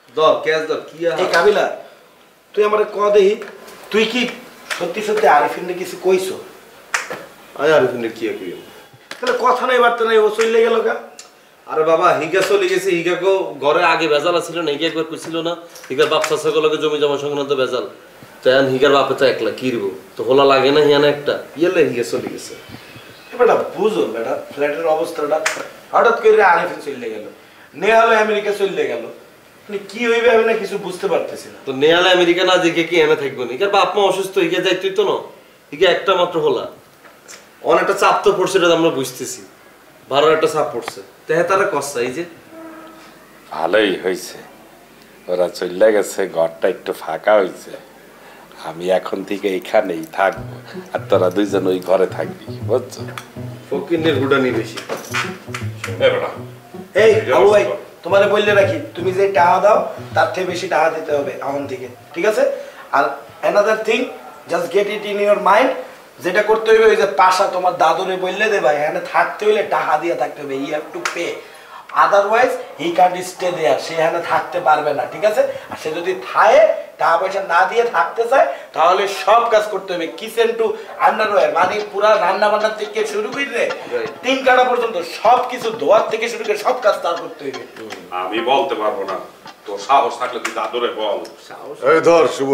দর ক্যাশ দর কি আর এই কাবিলা তুই আমারে ক দেই তুই কি সত্যি সত্যি আরিফিনকে কিছু কইছো? আয় আরিফিনের কি কই তাহলে কথা নাই বার্তা নাই ও চলে গেল কা? আরে বাবা হিগা চলে গেছে হিগাকে ঘরে আগে বেজাল ছিল না হিগা একবার কইছিল না হিগার বাপ চাচাগুলোকে জমি জমা সংক্রান্ত বেজাল তাই হিগার বাপে তো একলা কি রইব তো হোলা লাগে না হিয়ানা একটা ইয়েলে হিগা চলে গেছে বেটা বুঝো বেটা ফ্ল্যাটের অবস্থাটা হঠাৎ করে আরিফিন চলে গেল নেহালে আমেরিকা চলে গেল মানে কি হইবে আমি না কিছু বুঝতে পারতেছি না তো নেহালে আমেরিকা না দেখে কি এনে থাকবো না হিগার বাপ মা অসুস্থ হিগা যাইতই তো না হিগা একটা মাত্র হোলা অনেকটা চাপ তো পড়ছে এটা আমরা বুঝতেছি ভাড়ার একটা চাপ পড়ছে তেহে তারা কষ্ট এই যে ভালোই হয়েছে ওরা চলে গেছে ঘরটা একটু ফাঁকা হয়েছে আমি এখন থেকে এখানেই থাকবো আর তোরা দুইজন ওই ঘরে থাকবি বুঝছো ফকিনের হুডানি বেশি এই আবু ভাই তোমারে বললে রাখি তুমি যে টাকা দাও তার থেকে বেশি টাকা দিতে হবে এখন থেকে ঠিক আছে আর another thing just get it in your mind যেটা করতে হইবে ওই যে পাশা তোমার দাদুরে বললে দে ভাই এখানে থাকতে হইলে টাকা দিয়ে থাকতে হবে I have to pay otherwise he can stay there সে এখানে থাকতে পারবে না ঠিক আছে আর সে যদি থায়ে টাকা পয়সা না দিয়ে থাকতে চায় তাহলে সব কাজ করতে হবে কিচেন টু আন্ডারওয়্যার মানে পুরা রান্না বান্না থেকে শুরু করে তিন কাটা পর্যন্ত সব কিছু ধোয়ার থেকে শুরু করে সব কাজ তার করতে হবে আমি বলতে পারবো না তো সাহস থাকলে তুই দাদুরে বল এই ধর শুভ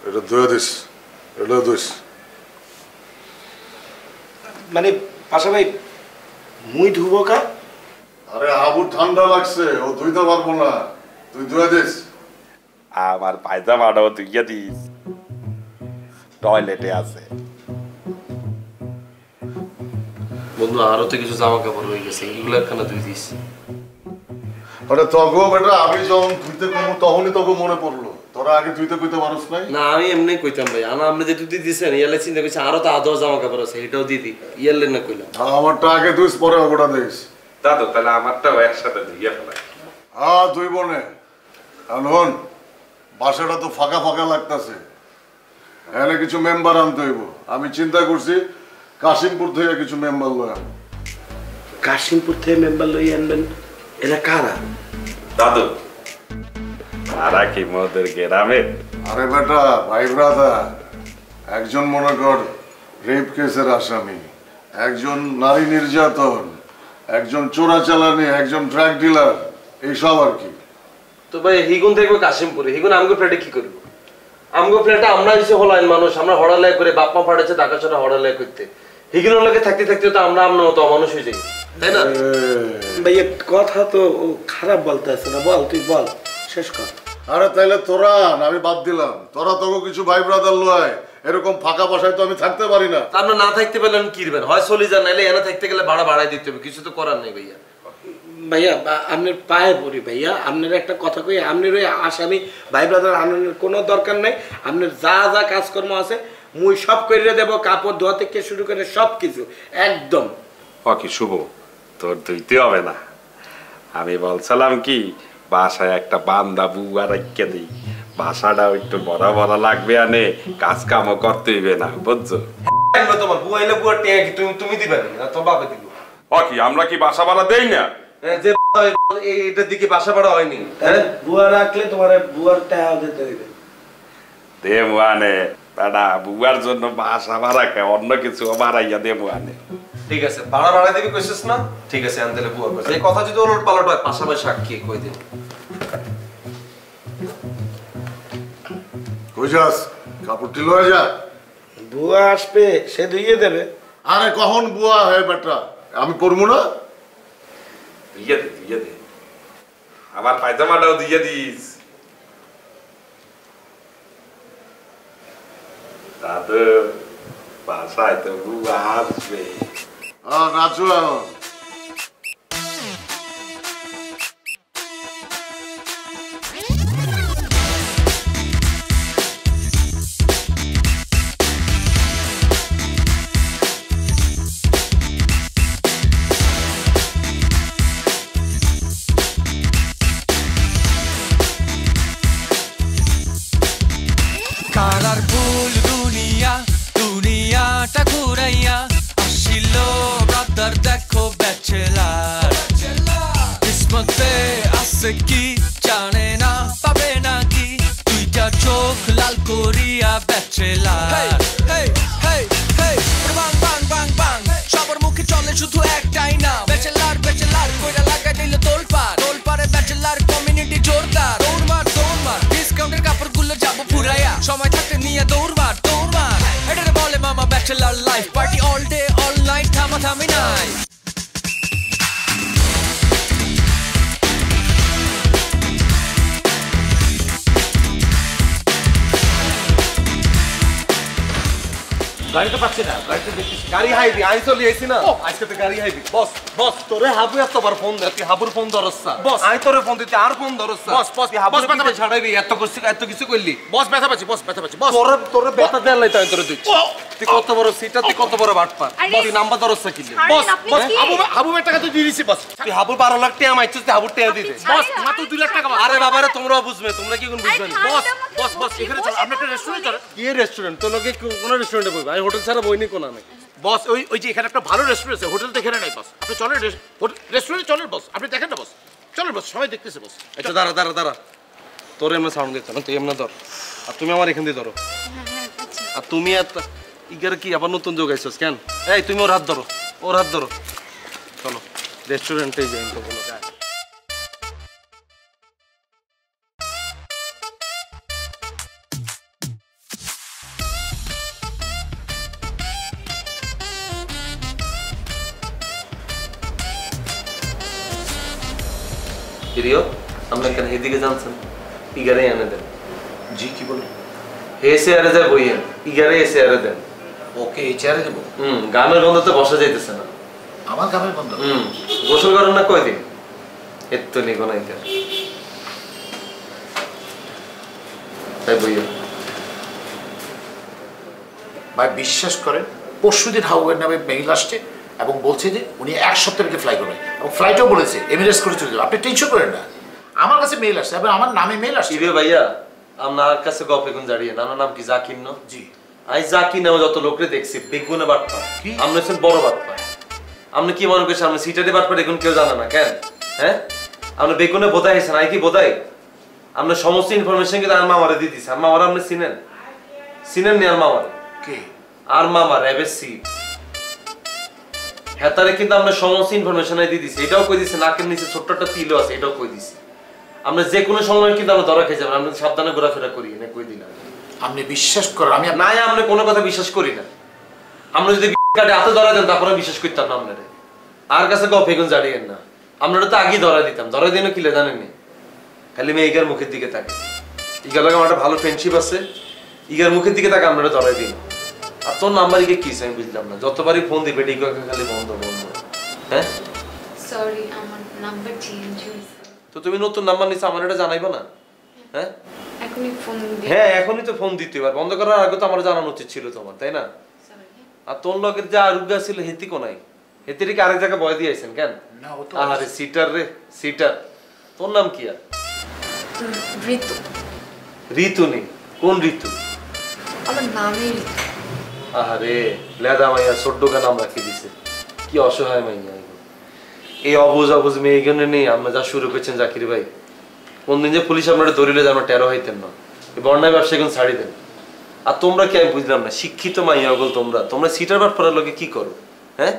এটা ধুয়ে দিস এটা দিস মানে পাশা ভাই মুই ধুবো কা আরে আবু ঠান্ডা লাগছে ও ধুইতে পারবো না তুই ধুয়ে দিস আমার পায়জামাটাও তুই দিস টয়লেটে আছে বন্ধু আরো তো কিছু জামা কাপড় হয়ে গেছে এগুলো একখানা ধুই দিস আরে তগো বেটা আমি যখন ধুইতে কমু তখনই তোকে মনে পড়লো তোরা আগে ধুইতে কইতে পারস নাই না আমি এমনি কইতাম ভাই আপনি যে দুধ দিয়েছেন ইয়ালে চিন্তা করছি আরো তো আদর জামা কাপড় আছে এটাও দিদি ইয়ালে না কইলাম আমারটা আগে ধুইস পরে ওটা দিস দাদু তাহলে আমারটাও একসাথে ধুইয়া ফেলাই দুই বনে আনহন বাসাটা তো ফাঁকা ফাঁকা লাগতেছে এখানে কিছু মেম্বার আনতে হইব আমি চিন্তা করছি কাশিমপুর থেকে কিছু মেম্বার লয় আনবো কাশিমপুর থেকে মেম্বার লই আনবেন এরা কারা দাদু তারা কি মোদের গ্রামে আরে বেটা ভাই ব্রাদার একজন মনে কর রেপ কেসের আসামি একজন নারী নির্যাতন একজন চোরাচালানি একজন ড্রাগ ডিলার এইসব আর কি তো ভাই হিগুন দেখবো কাশিমপুরে হিগুন আমগো ফ্ল্যাটে কি করবো আমগো ফ্ল্যাটে আমরা এসে হলাইন মানুষ আমরা হড়ালাই করে বাপ মা ফাটাচ্ছে টাকা ছাড়া হড়ালাই করতে হিগুনের লোকে থাকতে থাকতে তো আমরা আমরা মতো অমানুষ হয়ে যাই তাই না ভাইয়া কথা তো খারাপ বলতে আছে না বল তুই বল শেষ কর আরে তাইলে তোরা আমি বাদ দিলাম তোরা তোকে কিছু ভাই ব্রাদার লয় এরকম ফাঁকা বাসায় তো আমি থাকতে পারি না আপনার না থাকতে পারলেন কি করবেন হয় চলে যান নাইলে এনে থাকতে গেলে ভাড়া বাড়াই দিতে হবে কিছু তো করার নেই ভাইয়া ভাইয়া আপনার পায়ে পড়ি ভাইয়া আপনার একটা কথা কই আপনার ওই আসামি ভাই ব্রাদার আনানোর কোনো দরকার নাই আপনার যা যা কাজকর্ম আছে মুই সব করে দেবো কাপড় ধোয়া থেকে শুরু করে সব কিছু একদম কি শুভ তোর ধুইতে হবে না আমি বলছিলাম কি বাসায় একটা বান্দা বুয়া রাখিয়ে দিই বাসাটাও একটু বড় বড় লাগবে আনে কাজ কামও করতে হইবে না বুঝছো তোমার বুয়া এলে বুয়া টেয়া কি তুমি দিবে না তোর বাপে দিব কি আমরা কি বাসা ভাড়া দেই না যে এইটার দিকে বাসা ভাড়া হয়নি বুয়া রাখলে তোমার বুয়ার টাকা দিতে হইবে দে মুয়ানে দাদা বুয়ার জন্য বাসা ভাড়া খায় অন্য কিছু বাড়াইয়া দে মুয়ানে ঠিক আছে ভাড়া বাড়াই দিবি কইছিস না ঠিক আছে আনতেলে বুয়া কইছিস এই কথা যদি ওলট পালট হয় পাশাপাশি সাক্ষী কই দিন কই যাস কাপড়টি লয়ে যা বুয়া আসবে সে ধুইয়ে দেবে আরে কখন বুয়া হয় বেটা আমি করবো না দিয়ে দে আমার পায়জামাটাও দিয়ে দিস দাদু বাসায় তো বুয়া আসবে নাচো এখন কালারফুল দুনিয়াটা ঘুরাইয়া আসিল ব্রাদার দেখো ব্যাচেলার কিসমতে আছে কি জানে না করিয়া ব্যাচেলার হেই হেই হেই বাং বাং বাং বাং সবার মুখে চলে শুধু একটাই নাম ব্যাচেলার ব্যাচেলার কইরা লাগাই দিল তোলপাড়ে ব্যাচেলার কমিউনিটি জোরদার দৌড়মার ডিসকাউন্টের কাপড়গুলো যাবো ফুরাইয়া সময় থাকতে নিয়ে দৌড়মার এটারে বলে মামা bachelor life party all day all night থামি নাই গাড়ি তো পাচ্ছি না গাড়ি তো দেখতেছি গাড়ি হাইবি আই চলি আইছি না আজকে তো গাড়ি হাইবি বস বস তোরে হাবু এতবার ফোন দে তুই হাবুর ফোন ধরছস বস আই তোরে ফোন দিতে আর ফোন ধরছস বস বস তুই হাবুর কথা ছাড়াইবি এত কিছু কইলি বস ব্যথা পাচ্ছি বস তোরে ব্যথা দেন লাই তাই তোরে দিই তুই কত বড় সিটা তুই কত বড় বাটপার তুই নাম্বার ধরছস কি বস হাবু টাকা তো দিয়ে দিছি বস তুই হাবুর 12 লাখ টাকা মাইছিস তুই হাবুর টাকা দিতে বস মাত্র 2 লাখ টাকা আরে বাবারে তোমরাও বুঝবে তোমরা কি কোন বুঝবে না বস এখানে চল আমরা একটা রেস্টুরেন্ট চল কি রেস্টুরেন্ট তোর লগে কোন রেস্টুরেন্টে বইবা আমি হোটেল ছাড়া বইনি কোন না বস ওই যে এখানে একটা ভালো রেস্টুরেন্ট আছে হোটেল তো এখানে নাই বস আপনি চলেন রেস্টুরেন্টে চলেন বস আপনি দেখেন না বস চলেন বস সবাই দেখতেছে বস আচ্ছা দাঁড়া তোর এমন সাউন্ড দিতে না তুই এমন ধর আর তুমি আমার এখান দিয়ে ধরো আর তুমি ইগার কি আবার নতুন যোগ আইছস কেন এই তুমি ওর হাত ধরো চলো রেস্টুরেন্টে যাই তো বলো যায় প্রিয় আমরা কেন এদিকে জানছেন ইগারে এনে দেন জি কি বল হে চেয়ারে যায় বইয়েন ইগারে এ চেয়ারে দেন ওকে এই চেয়ারে দেবো গামের গন্ধতে বসা যাইতেছে না আমার গ্রামের বন্ধু গোসল করেন না কয়দিন এর তো নিগো নাই তাই বইয়েন ভাই বিশ্বাস করেন পরশুদিন হাউয়ের নামে মেইল আসছে এবং বলছে যে উনি 1 সপ্তাহে ফ্লাই করবে এবং ফ্লাইটও বলেছে এমিরেটস করে চলে যাবে আপনি টেনশন করেন না আমার কাছে মেইল আসছে এবং আমার নামে মেইল আসছে ইরে ভাইয়া আপনার কাছে গপ এখন জাড়িয়ে না নাম কি জাকির ন জি আই জাকির নামে যত লোকরে দেখছি বেগুনে বাটপা কি আপনি হচ্ছেন বড় বাটপা আপনি কি মনে করছেন আপনি সিটারে বাটপা এখন কেউ জানে না কেন হ্যাঁ আপনি বেগুনে বোধাই হয়েছেন আই কি বোধাই আপনি সমস্ত ইনফরমেশন কিন্তু আর মামারে দিয়ে দিচ্ছে আর মামারা আপনি চিনেন নি আর মামারে কে আর মামার এবেসি হেতারে কিন্তু আমরা সমস্ত ইনফরমেশন দিয়ে দিছি এটাও কই দিছে নাকের নিচে ছোট্ট একটা তিলও আছে এটাও কই দিছি আমরা যে কোনো সময় কিন্তু আমরা ধরা খেয়ে যাবেন আমরা সাবধানে ঘোরাফেরা করি না কই দিলাম আপনি বিশ্বাস করেন আমি না আমরা কোনো কথা বিশ্বাস করি না আমরা যদি কাটে হাতে ধরা দেন তারপরে বিশ্বাস করতাম না আপনারে আর কাছে গপ এখন জাড়িয়েন না আপনারা তো আগেই ধরা দিতাম ধরা দিনও কিলে জানেননি খালি মেয়েগার মুখের দিকে থাকে ইগার লাগে আমার একটা ভালো ফ্রেন্ডশিপ আছে ইগার মুখের দিকে তাকে আপনারা ধরাই দিন আর তোর নাম্বার ইগে কি আমি বুঝলাম না যতবারই ফোন দিবে ডিগো খালি বন্ধ হ্যাঁ সরি আমার নাম্বার চেঞ্জ হয়েছে তো তুমি নতুন নাম্বার নিছো আমার এটা জানাইবা না হ্যাঁ এখনই ফোন দিই হ্যাঁ এখনই তো ফোন দিতে পার বন্ধ করার আগে তো আমার জানানো উচিত ছিল তোমার তাই না আর তোর লগের যা আরুগা ছিল হেতি কোনাই হেতির কি আরেক জায়গায় বয় দিয়ে আইছেন কেন না ও তো আরে সিটার তোর নাম কি আর ঋতু ঋতু নেই কোন ঋতু আমার নামই ঋতু আরে লেদা মাইয়া ছোট্টকা নাম রাখি দিছে কি অসহায় মাইয়া এই অবুজ মেয়েগুলো নেই আমরা যা শুরু করছেন জাকির ভাই কোনদিন যে পুলিশ আপনারা ধরিলে যে আমরা টেরো হইতেন না এই বন্যায় ব্যবসা এখন ছাড়ি দেন আর তোমরা কি আমি বুঝলাম না শিক্ষিত মাইয়া বল তোমরা সিটার বাট পড়ার লোকে কি করো হ্যাঁ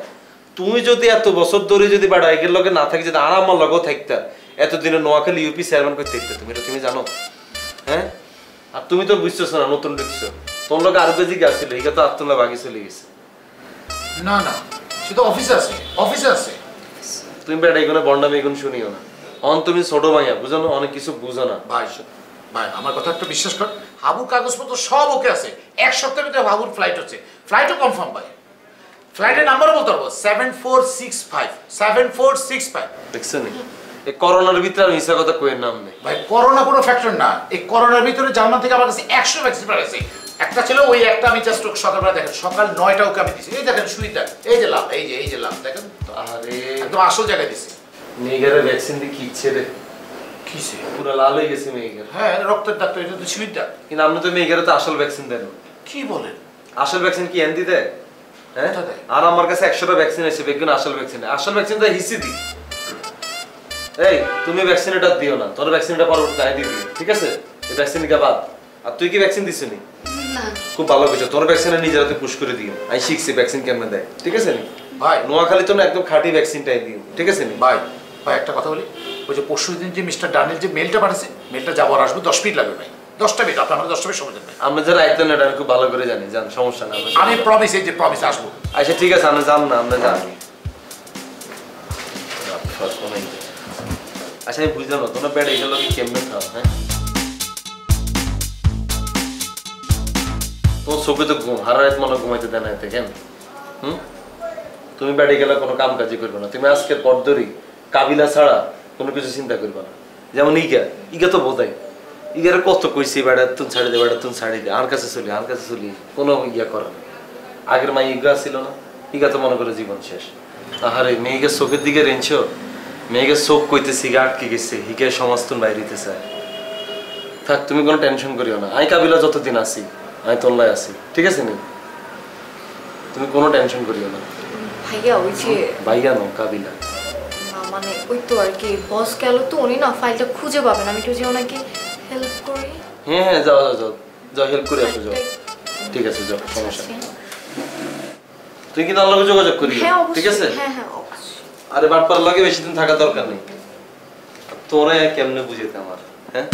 তুমি যদি এত বছর ধরে যদি বাড়া এগের লগে না থাকি যদি আর আমার লগেও থাকতা এতদিনে নোয়াখালী ইউপি চেয়ারম্যান করে দেখতে তুমি জানো হ্যাঁ আর তুমি তো বুঝতেছো না নতুন ঢুকছো তোর লোক আরো বেজি গেছিল এই তো আত্মলা বাগি চলে গেছে না সে তো অফিসে আছে তুমি বেটা এগুলো বন্ডামি এগুলো শুনিও না তুমি ছোট মাইয়া বুঝো না অনেক কিছু বুঝো না ভাই আমার কথা একটু বিশ্বাস কর হাবুর কাগজপত্র সব ওকে আছে 1 সপ্তাহের ভিতরে হাবুর ফ্লাইট হচ্ছে ফ্লাইটও কনফার্ম ভাই ফ্লাইটের নাম্বারও বলতে পারবো 7465 দেখছো নি এই করোনার ভিতরে আর মিছা কথা কইের নাম নেই ভাই করোনা কোনো ফ্যাক্টর না এই করোনার ভিতরে জার্মান থেকে আমার কাছে 100 ভ্যাকসিন আছে একটা ছিল ওই একটা আমি জাস্ট সকালবেলা দেখেন সকাল 9টা ওকে আমি দিছি এই দেখেন সুইটা এই যে লাভ এই যে লাভ দেখেন আরে একদম আসল জায়গায় দিছি মেয়েগের ভ্যাকসিন দিয়ে কি ইচ্ছে রে কিসে পুরো লাল হয়ে গেছে মেয়েগের হ্যাঁ রক্তের ডাক্তার এটা তো সুইটা কিন্তু আপনি তো মেয়েগের তো আসল ভ্যাকসিন দেন কি বলেন আসল ভ্যাকসিন কি এনদি দেয় হ্যাঁ আর আমার কাছে 100টা ভ্যাকসিন আছে বেগুন আসল ভ্যাকসিন তো হিসি দি এই তুমি ভ্যাকসিন এটা দিও না তোর ভ্যাকসিন এটা পরবর্তী গায়ে দিবি ঠিক আছে এই ভ্যাকসিন কে বাদ আর তুই কি ভ্যাকসিন দিছিস নি? না খুব ভালো কইছো, তোর ভ্যাকসিনে নিজের হাতে পুশ করে দিও। আমি শিখছি ভ্যাকসিন কেমনে দেয়, ঠিক আছে নি? ভাই নোয়াখালী তো না একদম খাঁটি ভ্যাকসিনটাই দিও, ঠিক আছে নি? ভাই ভাই একটা কথা বলি, ওই যে পরশু দিন যে মিস্টার ডানিল যে মেলটা পাঠাচ্ছে, মেলটা যাবো আর আসবে 10 মিনিট লাগবে ভাই, 10টা মিনিট, আপনার 10টা মিনিট সময় দেন ভাই। আমরা যারা আইতেন না এটা আমি খুব ভালো করে জানি, জান সমস্যা না। আমি প্রমিস, এই যে প্রমিস আসবো। আচ্ছা ঠিক আছে, আমরা যান না, আমরা জানি। আচ্ছা আমি বুঝলাম না, তোমরা বেড়ে গেল কি কেমনে খাও? হ্যাঁ তোমার চোখে তো ঘুম, হারা রাত মনে ঘুমাইতে দেয় না এতে কেন? তুমি বেড়ে গেলে কোনো কাম কাজই করবে না, তুমি আজকের পর ধরি কাবিলা ছাড়া কোনো কিছু চিন্তা করবে না। যেমন ইগা তো বোধাই, ইগারে কত কইছি বেড়া তুন ছাড়ি দে, বেড়া তুন ছাড়ি দে, আর কাছে চলি কোনো ইয়া করে না। আগের মা ইগা ছিল না, ইগা তো মনে করে জীবন শেষ। আহারে মেয়েকে চোখের দিকে রেঞ্চ, মেয়েকে চোখ কইতেছি গা আটকে গেছে, হিকে সমাজ তুন বাইরে দিতে চায়। থাক তুমি কোনো টেনশন করিও না, আমি কাবিলা যতদিন আছি আমি তোল্লায় আছি, ঠিক আছে নি? তুমি কোনো টেনশন করিও না। ভাইয়া ওই যে ভাইয়া নো কাবিলা, মানে ওই তো আর কি বস গেল তো, উনি না ফাইলটা খুঁজে পাবেন, আমি একটু যে ওনাকে হেল্প করি। হ্যাঁ হ্যাঁ যাও যাও যাও যাও, হেল্প করে আসো, যাও। ঠিক আছে যাও, সমস্যা নেই। তুই কিন্তু আল্লাহকে যোগাযোগ করি, হ্যাঁ ঠিক আছে? হ্যাঁ হ্যাঁ অবশ্যই। আরে বাটপার লাগে বেশি দিন থাকা দরকার নেই। তোরা কেমনে বুঝেতে আমার, হ্যাঁ?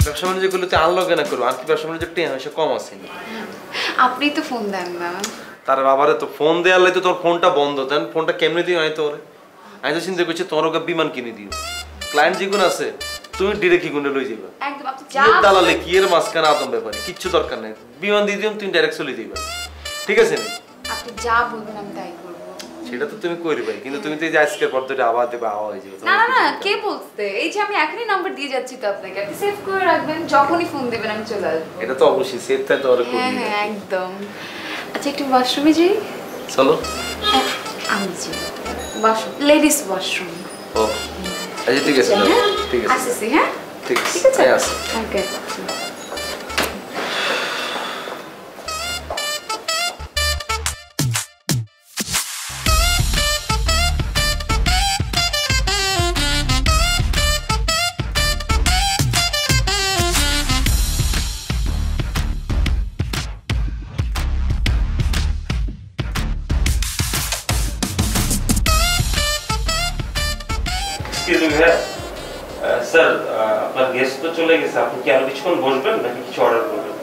ব্যবসা বাণিজ্য করলে তুই আনলো কেন করবো? আর কি ব্যবসা বাণিজ্য টেন হয়েছে কম আছে? আপনি তো ফোন দেন না। তার বাবারে তো ফোন দেওয়ার তো তোর ফোনটা বন্ধ, তাই ফোনটা কেমনে দিও? আমি তোর আমি তো চিন্তা করছি তোমার ওকে বিমান কিনে দিও। ক্লায়েন্ট যেগুলো আছে তুমি ডিরেক্ট কিনে লই যাবে, একদম আপনি কি এর দালালে কি এর মাঝখানে আদম ব্যাপারে কিচ্ছু দরকার নেই। বিমান দিয়ে দিও, তুমি ডাইরেক্ট চলে যাবে, ঠিক আছে নি? আপনি যা বলবেন আমি তাই করব। সেটা তো তুমি করবে, কিন্তু তুমি তো এই যে আজকের পর ধরে আবার দেবে, আওয়া হয়ে যাবে। না না না, কে বলতে? এই যে আমি এখনই নাম্বার দিয়ে যাচ্ছি তো আপনাকে, আপনি সেভ করে রাখবেন, যখনই ফোন দিবেন আমি চলে আসবো। এটা তো অবশ্যই সেভ তাই তো আর করি। হ্যাঁ হ্যাঁ একদম। আচ্ছা একটু ওয়াশরুমে যাই। চলো। আমি যাই ওয়াশরুম, লেডিস ওয়াশরুম। ও আচ্ছা ঠিক আছে, ঠিক আছে, আসছি। হ্যাঁ ঠিক আছে, ঠিক আছে, আসো। ওকে। স্যার আপনার গেস্ট তো চলে গেছে, আপনি কি আরো কিছুক্ষণ বসবেন নাকি কিছু অর্ডার করবেন?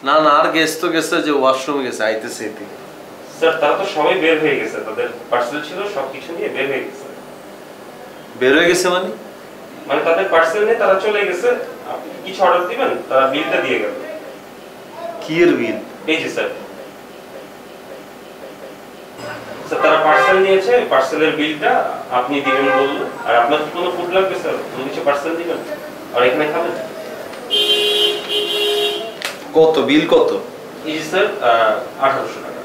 না না, আর গেস্ট তো গেছে, যে ওয়াশরুমে গেছে, আইতেছে এতে। স্যার তারা তো সবাই বের হয়ে গেছে, তাদের পার্সেল ছিল সবকিছু নিয়ে বের হয়ে গেছে। বের হয়ে গেছে মানে? মানে তাদের পার্সেল নিয়ে তারা চলে গেছে, আপনি কিছু অর্ডার দিবেন, তারা বিলটা দিয়ে গেল। কি এর বিল? এই যে স্যার, তারা পার্সেল নিয়েছে, পার্সেলের বিলটা আপনি দিবেন বললো। আর আপনার কি কোনো ফুড লাগবে স্যার? কোনো কিছু পার্সেল দিবেন আর এখানে খাবেন? কত বিল কত? এই যে স্যার 1800 টাকা।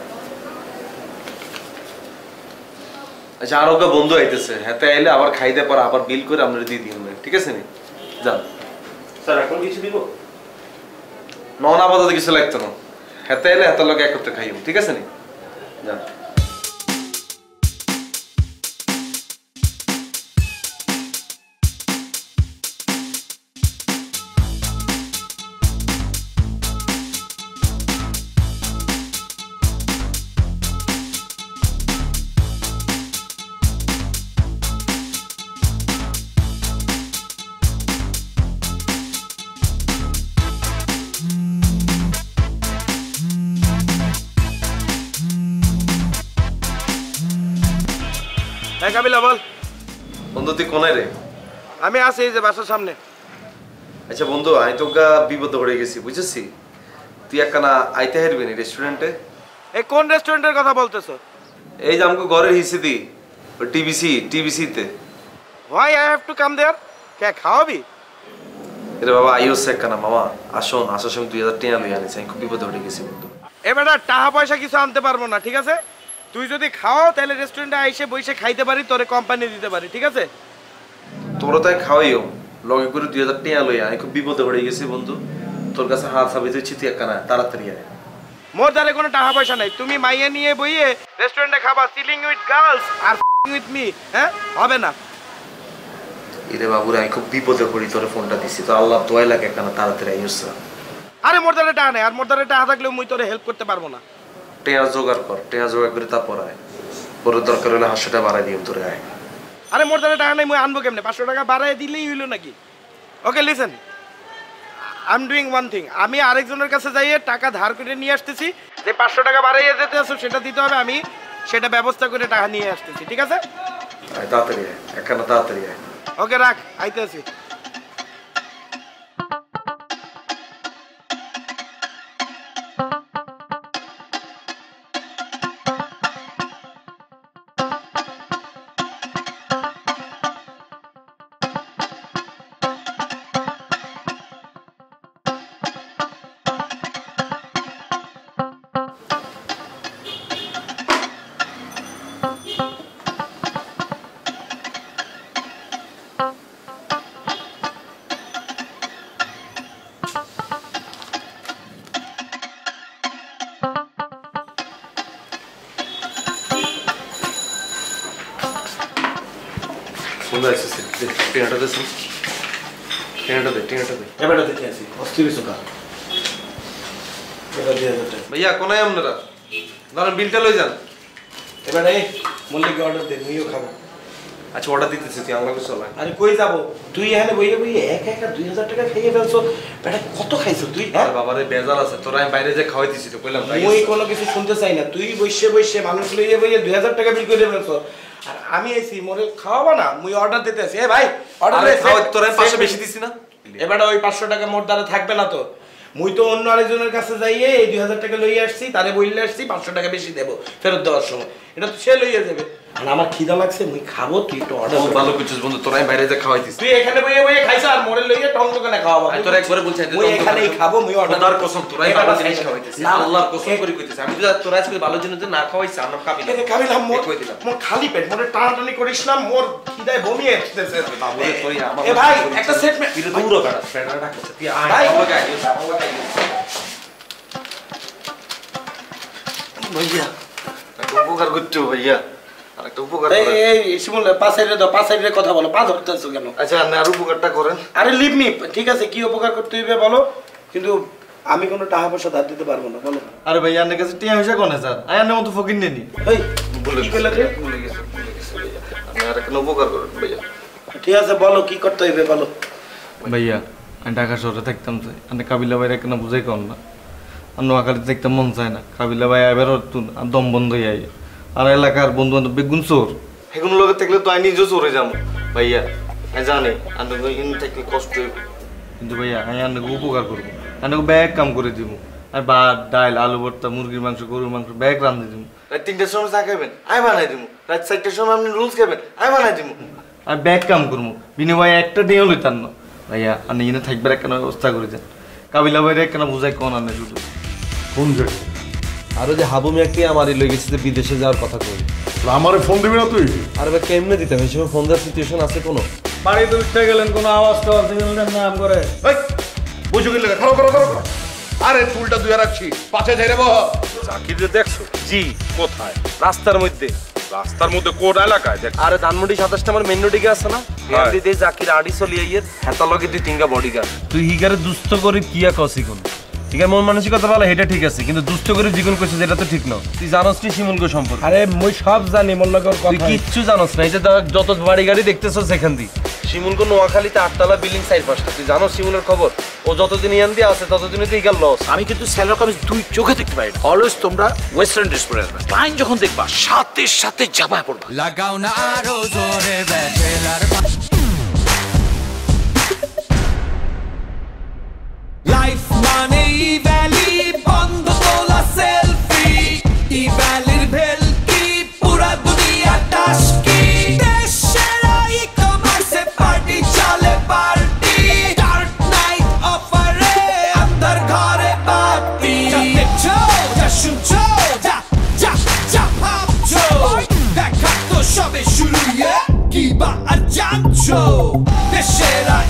আচ্ছা আর ওকে বন্ধু আইতেছে, হ্যাঁ তাই আইলে আবার খাইতে পারে, আবার বিল করে আপনারা দিয়ে দিন, ঠিক আছে নি? যান স্যার এখন কিছু দিব? নন আপাতত কিছু লাগতো না, হ্যাঁ তাই আইলে এত লোক একত্রে খাইও, ঠিক আছে নি? যান। হ্যাঁ কাবিলা বল। বন্ধু তুই কোনায় রে? আমি আছি এই যে বাসার সামনে। আচ্ছা বন্ধু আমি তো বিপদে পড়ে গেছি, বুঝেছি? তুই একখানা আইতে হারবি নি রেস্টুরেন্টে? এই কোন রেস্টুরেন্টের কথা বলতেছো? এই যে আমাকে ঘরের হিসেদি টিবিসিতে। Why I have to come there? কে খাওয়াবি? রে বাবা আইওস একখানা মামা, আসুন আসার সময় 2000 টাকা লই আনিস, আমি খুব বিপদে পড়ে গেছি বন্ধু। এবার টাকা পয়সা কিছু আনতে পারবো না, ঠিক আছে? তুই যদি খাও তাহলে রেস্টুরেন্টে আইসে বসে খাইতে পারি, তোরে কোম্পানি দিতে পারি, ঠিক আছে? তোরা তাই খাওয়াইও লগে করে 2000 টাকা লইয়া আমি খুব বিপদে পড়ে গেছি বন্ধু। তোর কাছে হাত সাবিয়ে দিচ্ছি, তুই একখানা তাড়াতাড়ি আয়। মোর দ্বারে কোনো টাকা পয়সা নাই, তুমি মাইয়া নিয়ে বইয়ে রেস্টুরেন্টে খাবা, চিলিং উইথ গার্লস আর উইথ মি, হ্যাঁ হবে না। ইরে বাবুরে আমি খুব বিপদে পড়ি, তোরে ফোনটা দিছি তো আল্লাহ দোয়াই লাগে একখানা তাড়াতাড়ি আইস। আরে মোর দ্বারে টাকা নাই, আর মোর দ্বারে টাকা থাকলেও মুই তোরে হেল্প করতে পারবো না। টেয়া জোগাড় কর, টেয়া জোগাড় করে তারপর আয়। পরে দরকার হলে 500 টাকা বাড়াই দিম তোরে আয়। আরে মোর দ্বারে টাকা নাই, মুই আনবো কেমনে? 500 টাকা বাড়াই দিলেই হইলো নাকি? ওকে listen, I am doing one thing. আমি আরেকজনের কাছে যাইয়ে টাকা ধার করে নিয়ে আসতেছি, যে 500 টাকা বাড়াইয়ে দিতে আসো সেটা দিতে হবে, আমি সেটা ব্যবস্থা করে টাকা নিয়ে আসতেছি, ঠিক আছে? আয় তাড়াতাড়ি আয়, একখানা তাড়াতাড়ি আয়। ওকে রাখ, আইতে আছি। সুন্দর এসেছে, টেয়াটা দে, টেয়াটা দে, টেয়াটা দে। এবারে দিতে আছি, অস্থির সুকা। এটা দিয়ে দাও। ভাইয়া কোনায় আপনারা ধরেন বিলটা লই যান। এবারে মল্লিক অর্ডার দে, মুইও খাবো। আচ্ছা অর্ডার দিতেছি, তুই আমার কাছে চলে। আরে কই যাবো? তুই এখানে বইয়ে বইয়ে একা একা 2000 টাকা খাইয়ে ফেলছো, বেটা কত খাইছো তুই? হ্যাঁ বাবারে বেজাল আছে, তোরা আমি বাইরে যে খাওয়াইতেছি তো কইলাম তাই। মুই কোনো কিছু শুনতে চাই না, তুই বইসে বইসে মানুষ লইয়ে বইয়ে 2000 টাকা বিল করে ফেলছো, আর আমি আইছি মোরে খাওয়াবো না? মুই অর্ডার দিতে আছি। এ ভাই অর্ডার দে, খাওয়া তোরা পাশে বেশি দিছি না। এবারে ওই 500 টাকা মোর দ্বারা থাকবে না তো। মুই তো অন্য আরেকজনের কাছে যাইয়ে এই 2000 টাকা লইয়ে আসছি, তারে বইলে আসছি 500 টাকা বেশি দেবো ফেরত দেওয়ার সময়, এটা তো সে লইয়ে যাবে। আর আমার খিদা লাগছে, মুই খাবো, তুই একটু অর্ডার বহুত ভালো করছিস বন্ধু, তোরা আমি বাইরে যে খাওয়াইতেছি। তুই এখানে বইয়ে বইয়ে খাইছ আর মোরে লইয়ে টং দোকানে খাওয়াবো। আমি তোরা একবারে বলছি মুই এখানেই খাবো, মুই অর্ডার খোদার কসম তোরাই ভালো জিনিস খাওয়াইতেছিস, আল্লাহর কসম করে কইতেছি। আমি যদি তোরা আজকে ভালো জিনিস না খাওয়াইছ আমরা খাবি না। খাবিলাম মোর, কই দিলাম মোর খালি পেট, মোরে টানাটানি করিস না, মোর খিদায় বমি আসতেছে। বাবুরে তুই আমার এ ভাই একটা সেট মে তুই দূর বেড়া বেড়া ডাকছে, তুই আয় ভাই। আমাকে আইস, আমাকে আইস ভাইয়া। একটা উপকার করতে ভাইয়া, আরেকটা উপকার এই করেন। এই শিমুল পাঁচ সাইডে কথা বলো, পা ধরতেছো কেন? আচ্ছা আপনি আর উপকারটা করেন। আরে লিভ মি, ঠিক আছে কি উপকার করতে হইবে বলো, কিন্তু আমি কোনো টাকা পয়সা ধার দিতে পারবো না, বলো। আরে ভাই আপনার কাছে টিয়া পয়সা কোনে স্যার? আয়ার মতো ফকির নেনি। এই ভুলে কি কইলা রে? ভুলে গেছি ভাইয়া, আপনি আরেকটা উপকার করেন ভাইয়া। ঠিক আছে বলো কি করতে হইবে বলো। ভাইয়া আমি ঢাকা শহরে থাকতাম চাই, আপনি কাবিলা ভাইয়ের কেন বুঝাই কর না? আর নোয়াখালী দেখতে মন চায় না, কাবিলা ভাই এবার আর দম বন্ধ হয়ে আই। আর এলাকার বন্ধু বান্ধব বেগুন চোর, সেগুলো লোক থাকলে তো আমি নিজেও চোরে যাবো ভাইয়া। আমি জানি আপনাকে ইন থাকলে কষ্ট হইব, কিন্তু ভাইয়া আমি আপনাকে উপকার করবো, আপনাকে ব্যাগ কাম করে দিব। আর ভাত ডাল আলু ভর্তা মুরগির মাংস গরুর মাংস ব্যাগ রান্ধে দিব। রাত 3টার সময় চা খাবেন আমি বানাই দিব, রাত 4টার সময় আপনি রুলস খাবেন আমি বানাই দিব। আর ব্যাগ কাম করবো, বিনিময়ে একটা ডিও লইতাম না ভাইয়া। আপনি এনে থাকবার একটা ব্যবস্থা করে দেন, কাবিলা ভাইয়ের একটা বুঝাই কোন আনে শুধু কোন জায়গায়? আরো যে হাবু মিয়াকে আমারই লই গেছে যে বিদেশে যাওয়ার কথা কই। আমারে ফোন দিবি না তুই? আরে ভাই কেমনে দিতাম, এই সময় ফোন দেওয়ার সিচুয়েশন আছে কোনো? বাড়িতে উঠতে গেলেন কোনো আওয়াজ টাওয়াজ দিলেন নাম করে বুঝো গেলে খারাপ করো করো। আরে ফুলটা দুয়া রাখছি, পাশে ঝেড়ে বহ। জাকির যে দেখছো? জি কোথায়? রাস্তার মধ্যে। রাস্তার মধ্যে কোন এলাকায় দেখ? আরে ধানমন্ডি 27 নম্বর মেন রোডে আছে না, হ্যাঁ। এমডি দে জাকির আড়ি চলি আইয়ের হেতা লগে 2-3টা বডিগার্ড। তুই হিগারে দুস্থ করে কিয়া কসি কোন? ঠিক আছে মন মানসিকতা ভালো, এটা ঠিক আছে, কিন্তু দুস্থ করে জীবন করছিস এটা তো ঠিক না। তুই জানোস কি শিমুলকে সম্পর্কে? আরে মুই সব জানি মোল্লাকর তুই কথা। কিচ্ছু জানোস না। এই যে যত বাড়ি গাড়ি দেখতেছ সেখান দিয়ে শিমুলকে নোয়াখালীতে 8তলা বিল্ডিং 4-5টা। তুই জানো শিমুলের খবর? ও যতদিন ইয়ান দিয়ে আছে ততদিনই তো ইগার লস। আমি কিন্তু স্যালার কমিজ দুই চোখে দেখতে পাই। অলওয়েজ তোমরা ওয়েস্টার্ন ড্রেস পরে আসবে, ক্লায়েন্ট যখন দেখবা সাথে সাথে চাপায় পড়বা। লাগাও না আরো জোরে ব্যাচেলার লাইফ মানে ভ্যালি বন্ধ তোলা সেলফি ই ভ্যালির ভেলকি পুরা দুনিয়া টাসকি দেশের ই কমার্সে পার্টি চলে পার্টি ডার্ক নাইট অফারে আন্দার ঘরে বাতি যা দেখছো যা Iba Arjancho, Teixeira